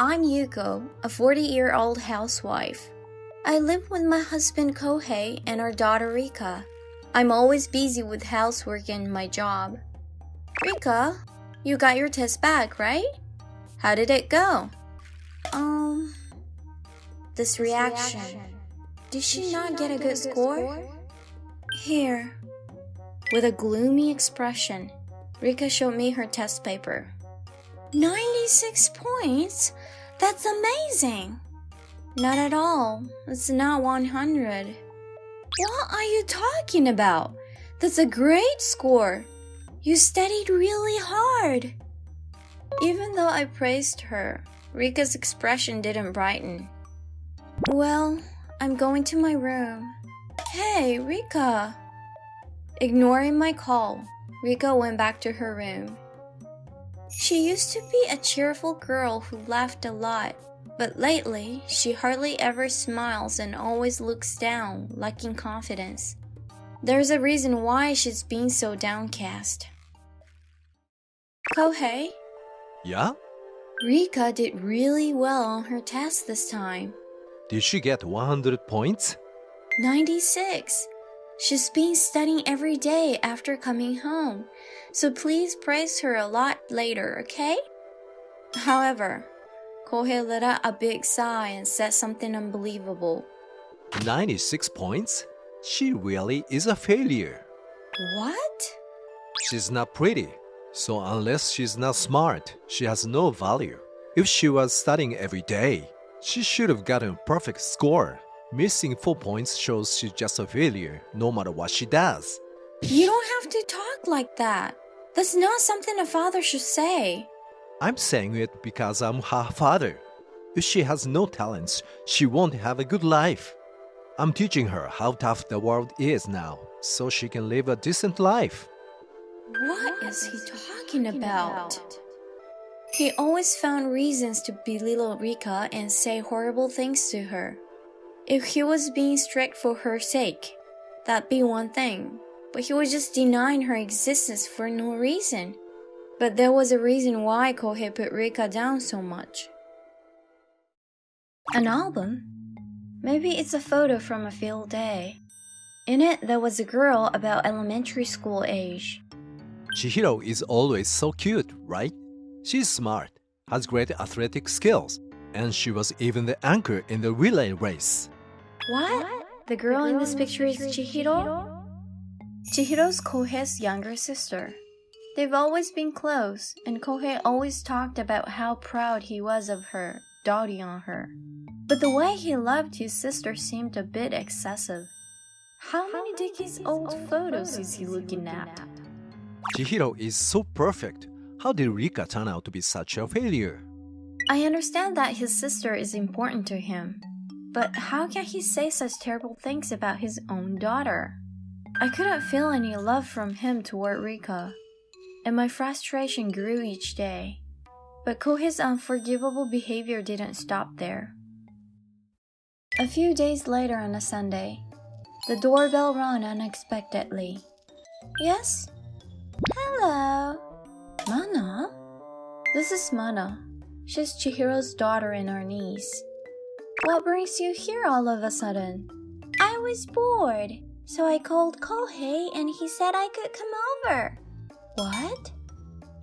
I'm Yuko, a 40-year-old housewife. I live with my husband Kohei and our daughter Rika. I'm always busy with housework and my job. Rika, you got your test back, right? How did it go? This reaction. Did she not get a good score? Here. With a gloomy expression, Rika showed me her test paper. 96 points? That's amazing! Not at all. It's not 100. What are you talking about? That's a great score. You studied really hard. Even though I praised her, Rika's expression didn't brighten. Well, I'm going to my room. Hey, Rika! Ignoring my call, Rika went back to her room. She used to be a cheerful girl who laughed a lot, but lately she hardly ever smiles and always looks down, lacking confidence. There's a reason why she's been so downcast. Kohei? Yeah? Rika did really well on her test this time. Did she get 100 points? 96. She's been studying every day after coming home, so please praise her a lot later, okay? However, Kohei let out a big sigh and said something unbelievable. 96 points? She really is a failure. What? She's not pretty, so unless she's not smart, she has no value. If she was studying every day, she should have gotten a perfect score. Missing 4 points shows she's just a failure, no matter what she does. You don't have to talk like that. That's not something a father should say. I'm saying it because I'm her father. If she has no talents, she won't have a good life. I'm teaching her how tough the world is now, so she can live a decent life. What is he talking about? He always found reasons to belittle Rika and say horrible things to her. If he was being strict for her sake, that'd be one thing, but he was just denying her existence for no reason. But there was a reason why Kohei put Rika down so much. An album? Maybe it's a photo from a field day. In it, there was a girl about elementary school age. Chihiro is always so cute, right? She's smart, has great athletic skills, and she was even the anchor in the relay race. What? The girl in this picture is Chihiro? Chihiro's Kohei's younger sister. They've always been close, and Kohei always talked about how proud he was of her, doting on her. But the way he loved his sister seemed a bit excessive. How many decades-old photos is he looking at? Chihiro is so perfect. How did Rika turn out to be such a failure? I understand that his sister is important to him, but how can he say such terrible things about his own daughter? I couldn't feel any love from him toward Rika, and my frustration grew each day. But Kohei's unforgivable behavior didn't stop there. A few days later on a Sunday, the doorbell rang unexpectedly. Yes? Hello? Mana? This is Mana. She's Chihiro's daughter and our niece. What brings you here all of a sudden? I was bored, so I called Kohei and he said I could come over. What?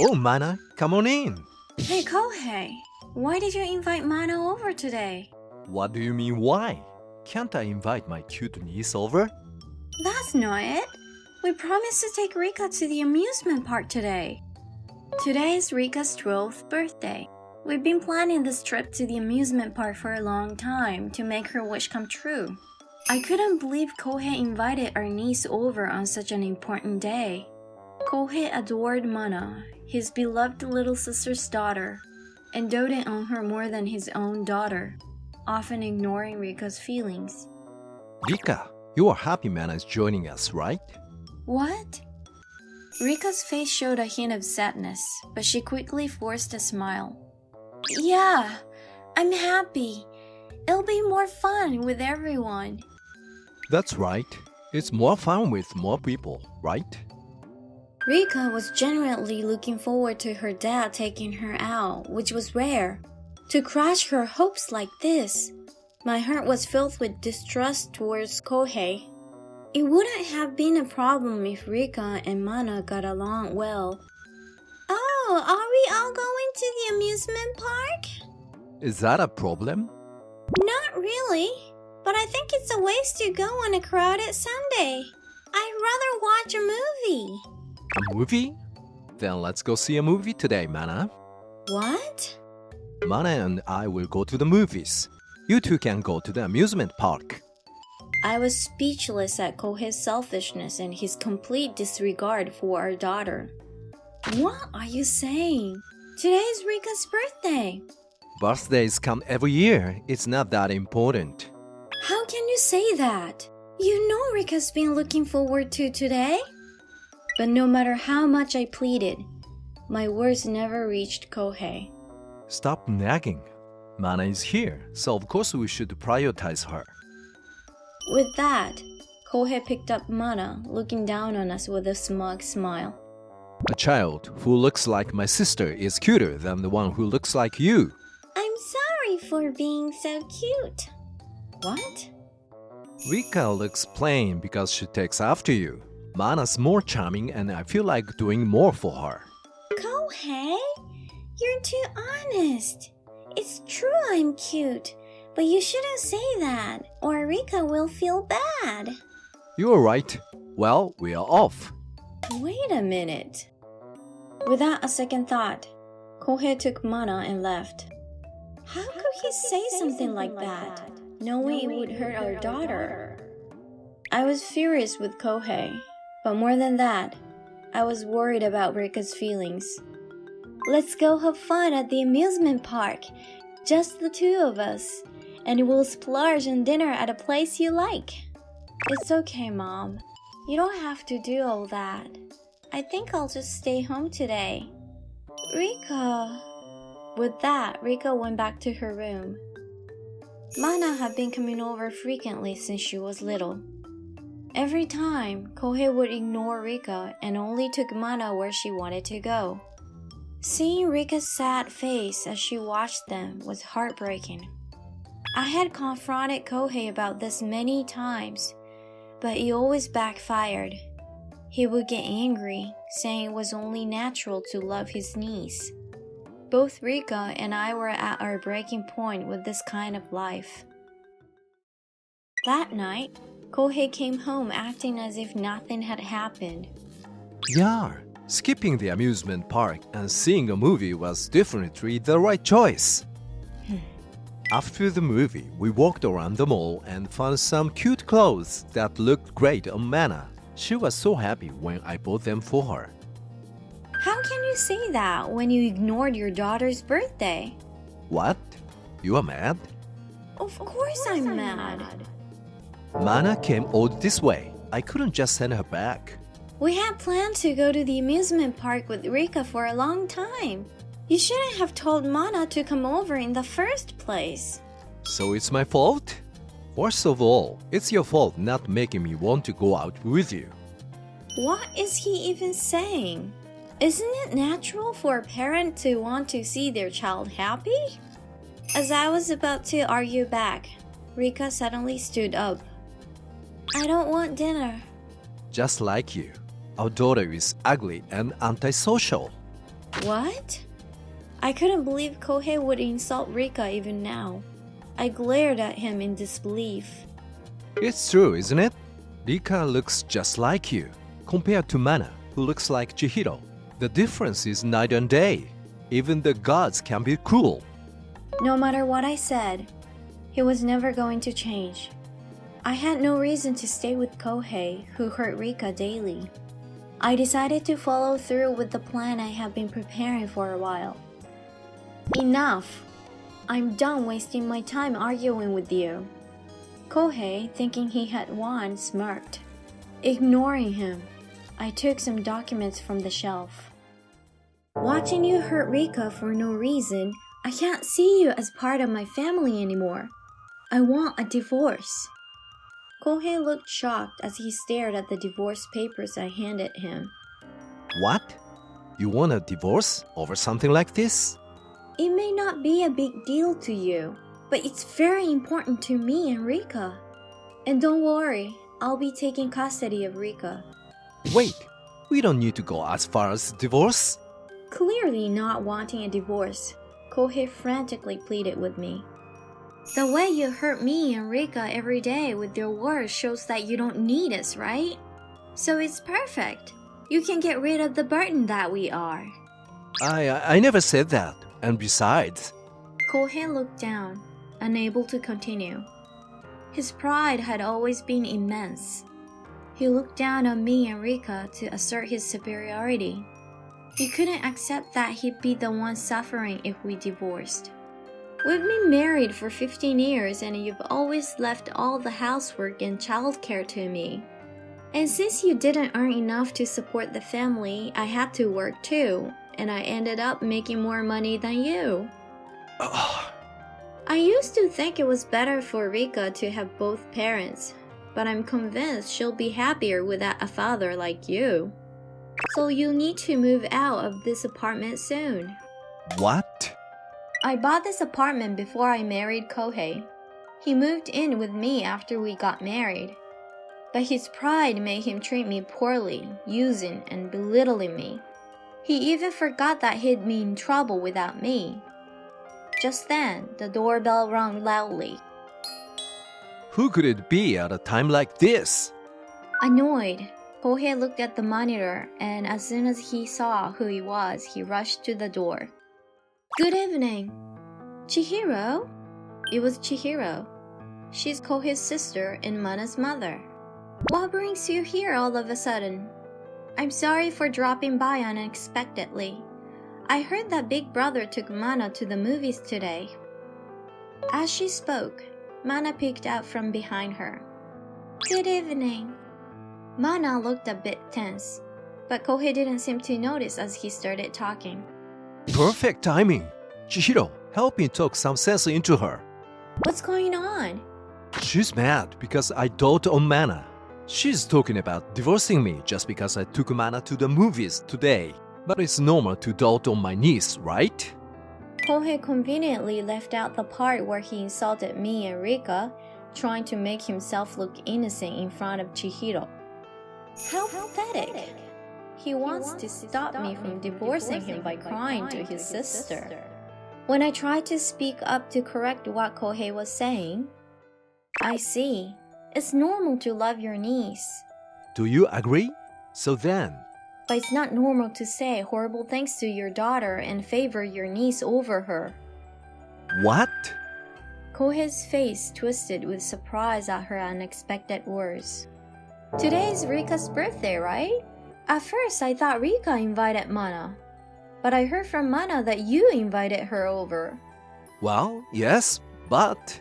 Oh, Mana, come on in. Hey Kohei, why did you invite Mana over today? What do you mean why? Can't I invite my cute niece over? That's not it. We promised to take Rika to the amusement park today. Today is Rika's 12th birthday. We've been planning this trip to the amusement park for a long time to make her wish come true. I couldn't believe Kohei invited our niece over on such an important day. Kohei adored Mana, his beloved little sister's daughter, and doted on her more than his own daughter, often ignoring Rika's feelings. Rika, you are happy Mana is joining us, right? What? Rika's face showed a hint of sadness, but she quickly forced a smile. Yeah, I'm happy. It'll be more fun with everyone. That's right. It's more fun with more people, right? Rika was genuinely looking forward to her dad taking her out, which was rare. To crush her hopes like this. My heart was filled with distrust towards Kohei. It wouldn't have been a problem if Rika and Mana got along well. Oh, are we all going to the amusement park? Is that a problem? Not really, but I think it's a waste to go on a crowded Sunday. I'd rather watch a movie. A movie? Then let's go see a movie today, Mana. What? Mana and I will go to the movies. You two can go to the amusement park. I was speechless at Kohei's selfishness and his complete disregard for our daughter. What are you saying? Today is Rika's birthday. Birthdays come every year. It's not that important. How can you say that? You know Rika's been looking forward to today. But no matter how much I pleaded, my words never reached Kohei. Stop nagging. Mana is here, so of course we should prioritize her. With that, Kohei picked up Mana, looking down on us with a smug smile. A child who looks like my sister is cuter than the one who looks like you. I'm sorry for being so cute. What? Rika looks plain because she takes after you. Mana's more charming and I feel like doing more for her. Kohei, you're too honest. It's true I'm cute, but you shouldn't say that, or Rika will feel bad. You're right. Well, we are off. Wait a minute. Without a second thought, Kohei took Mana and left. How could he say something like that, knowing it would hurt our daughter? I was furious with Kohei, but more than that, I was worried about Rika's feelings. Let's go have fun at the amusement park, just the two of us, and we'll splurge on dinner at a place you like. It's okay, Mom. You don't have to do all that. I think I'll just stay home today. Rika. With that, Rika went back to her room. Mana had been coming over frequently since she was little. Every time, Kohei would ignore Rika and only took Mana where she wanted to go. Seeing Rika's sad face as she watched them was heartbreaking. I had confronted Kohei about this many times, but it always backfired. He would get angry, saying it was only natural to love his niece. Both Rika and I were at our breaking point with this kind of life. That night, Kohei came home acting as if nothing had happened. Yeah, skipping the amusement park and seeing a movie was definitely the right choice. After the movie, we walked around the mall and found some cute clothes that looked great on Mana. She was so happy when I bought them for her. How can you say that when you ignored your daughter's birthday? What? You are mad? Of course I'm mad. Mana came all this way. I couldn't just send her back. We had planned to go to the amusement park with Rika for a long time. You shouldn't have told Mana to come over in the first place. So it's my fault? First of all, it's your fault not making me want to go out with you. What is he even saying? Isn't it natural for a parent to want to see their child happy? As I was about to argue back, Rika suddenly stood up. I don't want dinner. Just like you. Our daughter is ugly and antisocial. What? I couldn't believe Kohei would insult Rika even now. I glared at him in disbelief. It's true, isn't it? Rika looks just like you, compared to Mana, who looks like Chihiro. The difference is night and day. Even the gods can be cruel. No matter what I said, he was never going to change. I had no reason to stay with Kohei, who hurt Rika daily. I decided to follow through with the plan I had been preparing for a while. Enough! I'm done wasting my time arguing with you. Kohei, thinking he had won, smirked. Ignoring him, I took some documents from the shelf. Watching you hurt Rika for no reason, I can't see you as part of my family anymore. I want a divorce. Kohei looked shocked as he stared at the divorce papers I handed him. What? You want a divorce over something like this? It may not be a big deal to you, but it's very important to me and Rika. And don't worry, I'll be taking custody of Rika. Wait, we don't need to go as far as divorce. Clearly not wanting a divorce, Kohei frantically pleaded with me. The way you hurt me and Rika every day with your words shows that you don't need us, right? So it's perfect. You can get rid of the burden that we are. I never said that. And besides... Kohei looked down, unable to continue. His pride had always been immense. He looked down on me and Rika to assert his superiority. He couldn't accept that he'd be the one suffering if we divorced. We've been married for 15 years and you've always left all the housework and childcare to me. And since you didn't earn enough to support the family, I had to work too, and I ended up making more money than you. I used to think it was better for Rika to have both parents, but I'm convinced she'll be happier without a father like you. So you need to move out of this apartment soon. What? I bought this apartment before I married Kohei. He moved in with me after we got married. But his pride made him treat me poorly, using and belittling me. He even forgot that he'd be in trouble without me. Just then, the doorbell rang loudly. Who could it be at a time like this? Annoyed, Kohei looked at the monitor, and as soon as he saw who it was, he rushed to the door. Good evening. Chihiro? It was Chihiro. She's Kohei's sister and Mana's mother. What brings you here all of a sudden? I'm sorry for dropping by unexpectedly. I heard that Big Brother took Mana to the movies today. As she spoke, Mana peeked out from behind her. Good evening. Mana looked a bit tense, but Kohei didn't seem to notice as he started talking. Perfect timing. Chihiro, help me talk some sense into her. What's going on? She's mad because I dote on Mana. She's talking about divorcing me just because I took Mana to the movies today. But it's normal to dote on my niece, right? Kohei conveniently left out the part where he insulted me and Rika, trying to make himself look innocent in front of Chihiro. How pathetic! He wants to stop me from divorcing him by crying to his sister. When I tried to speak up to correct what Kohei was saying, I see. It's normal to love your niece. Do you agree? So then... But it's not normal to say horrible things to your daughter and favor your niece over her. What? Kohei's face twisted with surprise at her unexpected words. Today is Rika's birthday, right? At first, I thought Rika invited Mana. But I heard from Mana that you invited her over. Well, yes, but...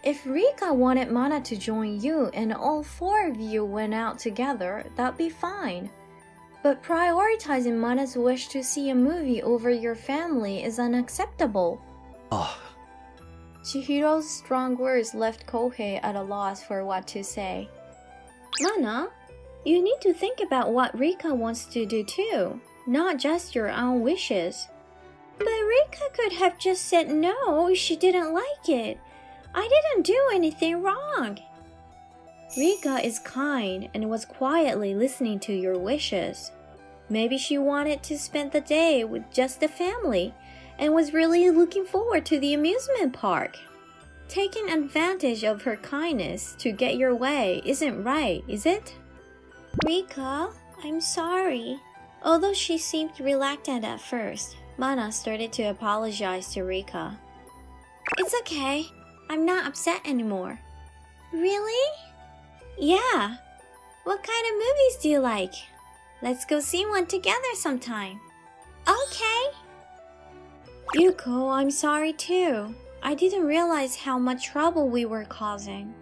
If Rika wanted Mana to join you and all four of you went out together, that'd be fine. But prioritizing Mana's wish to see a movie over your family is unacceptable. Chihiro's strong words left Kohei at a loss for what to say. Mana, you need to think about what Rika wants to do too, not just your own wishes. But Rika could have just said no if she didn't like it. I didn't do anything wrong. Rika is kind and was quietly listening to your wishes. Maybe she wanted to spend the day with just the family and was really looking forward to the amusement park. Taking advantage of her kindness to get your way isn't right, is it? Rika, I'm sorry. Although she seemed reluctant at first, Mana started to apologize to Rika. It's okay. I'm not upset anymore. Really? Yeah. What kind of movies do you like? Let's go see one together sometime. Okay. Yuko, I'm sorry too. I didn't realize how much trouble we were causing.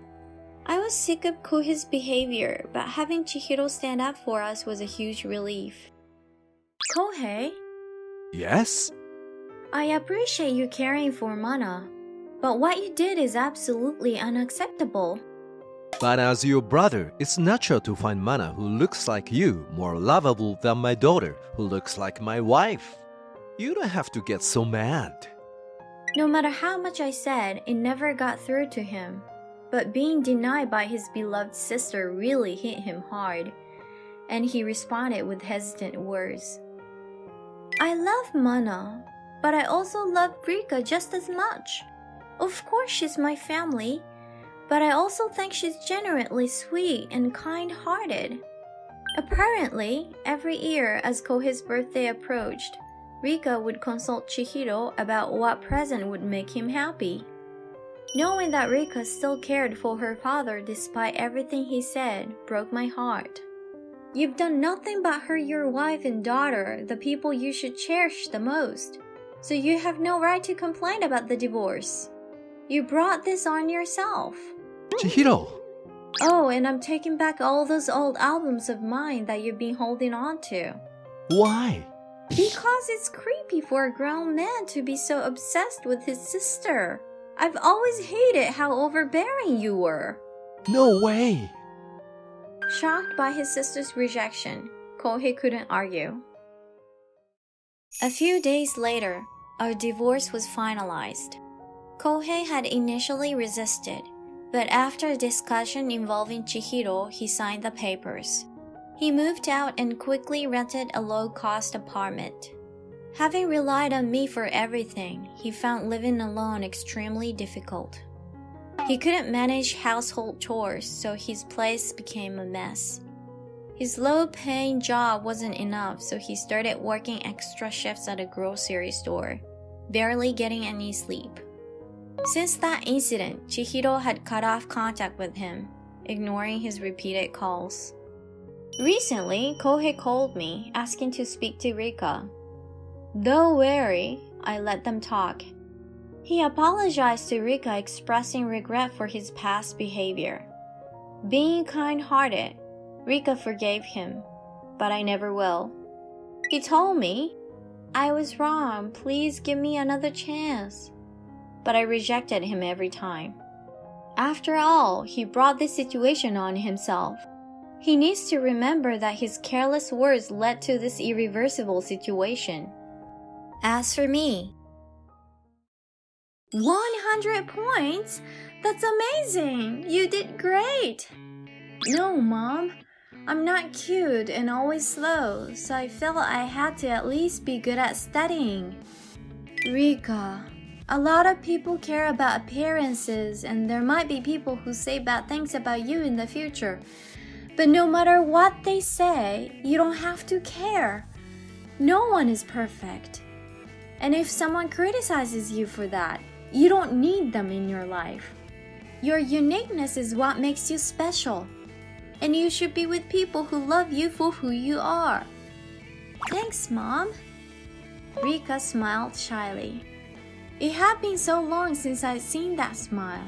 I was sick of Kohei's behavior, but having Chihiro stand up for us was a huge relief. Kohei? Yes? I appreciate you caring for Mana, but what you did is absolutely unacceptable. But as your brother, it's natural to find Mana who looks like you more lovable than my daughter who looks like my wife. You don't have to get so mad. No matter how much I said, it never got through to him. But being denied by his beloved sister really hit him hard, and he responded with hesitant words. I love Mana, but I also love Rika just as much. Of course she's my family, but I also think she's genuinely sweet and kind-hearted. Apparently, every year as Kohei's birthday approached, Rika would consult Chihiro about what present would make him happy. Knowing that Rika still cared for her father despite everything he said broke my heart. You've done nothing but hurt your wife and daughter, the people you should cherish the most, so you have no right to complain about the divorce. You brought this on yourself. Chihiro! Oh, and I'm taking back all those old albums of mine that you've been holding on to. Why? Because it's creepy for a grown man to be so obsessed with his sister. I've always hated how overbearing you were. No way! Shocked by his sister's rejection, Kohei couldn't argue. A few days later, our divorce was finalized. Kohei had initially resisted, but after a discussion involving Chihiro, he signed the papers. He moved out and quickly rented a low-cost apartment. Having relied on me for everything, he found living alone extremely difficult. He couldn't manage household chores, so his place became a mess. His low-paying job wasn't enough, so he started working extra shifts at a grocery store, barely getting any sleep. Since that incident, Chihiro had cut off contact with him, ignoring his repeated calls. Recently, Kohei called me, asking to speak to Rika. Though wary, I let them talk. He apologized to Rika, expressing regret for his past behavior. Being kind-hearted, Rika forgave him, but I never will. He told me, I was wrong, please give me another chance. But I rejected him every time. After all, he brought this situation on himself. He needs to remember that his careless words led to this irreversible situation. As for me, 100 points? That's amazing! You did great! No, Mom. I'm not cute and always slow, so I felt I had to at least be good at studying. Rika, a lot of people care about appearances, and there might be people who say bad things about you in the future. But no matter what they say, you don't have to care. No one is perfect. And if someone criticizes you for that, you don't need them in your life. Your uniqueness is what makes you special. And you should be with people who love you for who you are. Thanks, Mom. Rika smiled shyly. It had been so long since I'd seen that smile.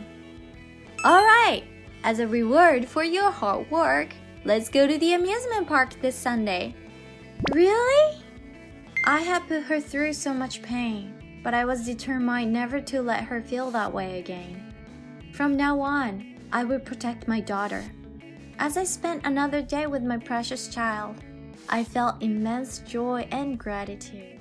Alright, as a reward for your hard work, let's go to the amusement park this Sunday. Really? I had put her through so much pain, but I was determined never to let her feel that way again. From now on, I would protect my daughter. As I spent another day with my precious child, I felt immense joy and gratitude.